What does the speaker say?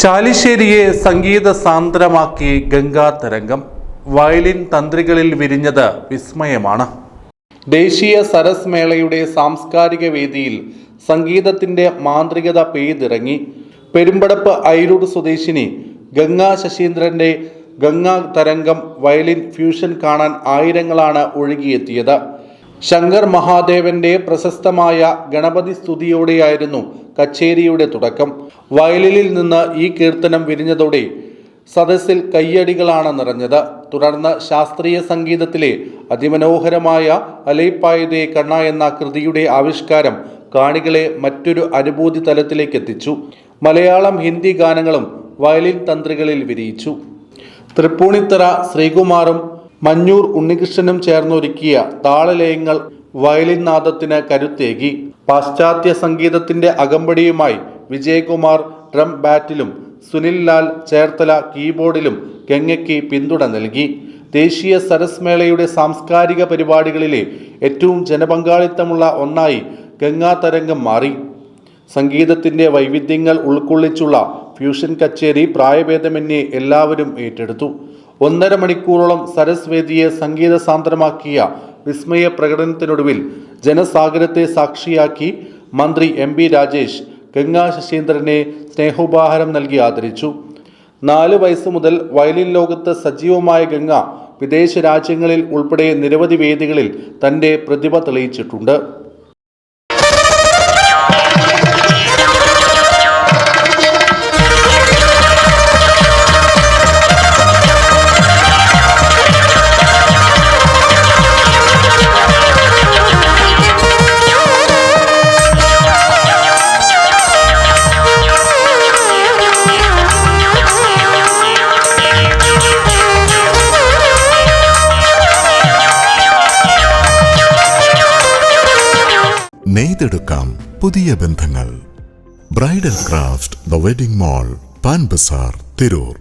ചാലിശ്ശേരിയെ സംഗീത സാന്ദ്രമാക്കി ഗംഗാ തരംഗം. വയലിൻ തന്ത്രികളിൽ വിരിഞ്ഞത് വിസ്മയമാണ്. ദേശീയ സരസ് മേളയുടെ സാംസ്കാരിക വേദിയിൽ സംഗീതത്തിന്റെ മാന്ത്രികത പെയ്തിറങ്ങി. പെരുമ്പടപ്പ് ഐരൂർ സ്വദേശിനി ഗംഗാ ശശീന്ദ്രന്റെ ഗംഗാ തരംഗം വയലിൻ ഫ്യൂഷൻ കാണാൻ ആയിരങ്ങളാണ് ഒഴുകിയെത്തിയത്. ശങ്കർ മഹാദേവന്റെ പ്രശസ്തമായ ഗണപതി സ്തുതിയോടെയായിരുന്നു കച്ചേരിയുടെ തുടക്കം. വയലിനിൽ നിന്ന് ഈ കീർത്തനം വിരിഞ്ഞതോടെ സദസ്സിൽ കയ്യടികളാണ് നിറഞ്ഞത്. തുടർന്ന് ശാസ്ത്രീയ സംഗീതത്തിലെ അതിമനോഹരമായ അലൈപ്പായതേ കണ്ണ എന്ന കൃതിയുടെ ആവിഷ്കാരം കാണികളെ മറ്റൊരു അനുഭൂതി തലത്തിലേക്ക് എത്തിച്ചു. മലയാളം, ഹിന്ദി ഗാനങ്ങളും വയലിൻ തന്ത്രികളിൽ വിരിയിച്ചു. തൃപ്പൂണിത്തറ ശ്രീകുമാറും മഞ്ഞൂർ ഉണ്ണികൃഷ്ണനും ചേർന്നൊരുക്കിയ താളലയങ്ങൾ വയലിൻ നാദത്തിന് കരുത്തേകി. പാശ്ചാത്യ സംഗീതത്തിന്റെ അകമ്പടിയുമായി വിജയകുമാർ ഡ്രം ബാറ്റിലും സുനിൽ ലാൽ ചേർത്തല കീബോർഡിലും ഗംഗയ്ക്ക് പിന്തുണ നൽകി. ദേശീയ സരസ് മേളയുടെ സാംസ്കാരിക പരിപാടികളിലെ ഏറ്റവും ജനപങ്കാളിത്തമുള്ള ഒന്നായി ഗംഗാ തരംഗം മാറി. സംഗീതത്തിന്റെ വൈവിധ്യങ്ങൾ ഉൾക്കൊള്ളിച്ചുള്ള ഫ്യൂഷൻ കച്ചേരി പ്രായഭേദമന്യേ എല്ലാവരും ഏറ്റെടുത്തു. 1.5 മണിക്കൂറോളം സരസ് വേദിയെ സംഗീത സാന്ദ്രമാക്കിയ വിസ്മയ പ്രകടനത്തിനൊടുവിൽ ജനസാഗരത്തെ സാക്ഷിയാക്കി മന്ത്രി MP രാജേഷ് ഗംഗാ ശശീന്ദ്രനെ സ്നേഹോപഹാരം നൽകി ആദരിച്ചു. 4 വയസ്സ് മുതൽ വയലിൻ ലോകത്ത് സജീവമായ ഗംഗ വിദേശ രാജ്യങ്ങളിൽ ഉൾപ്പെടെ നിരവധി വേദികളിൽ തന്റെ പ്രതിഭ തെളിയിച്ചിട്ടുണ്ട്. നെയ്തെടുക്കാം പുതിയ ബന്ധങ്ങൾ. Bridal craft, the wedding mall, Pan Bazaar, Tirur.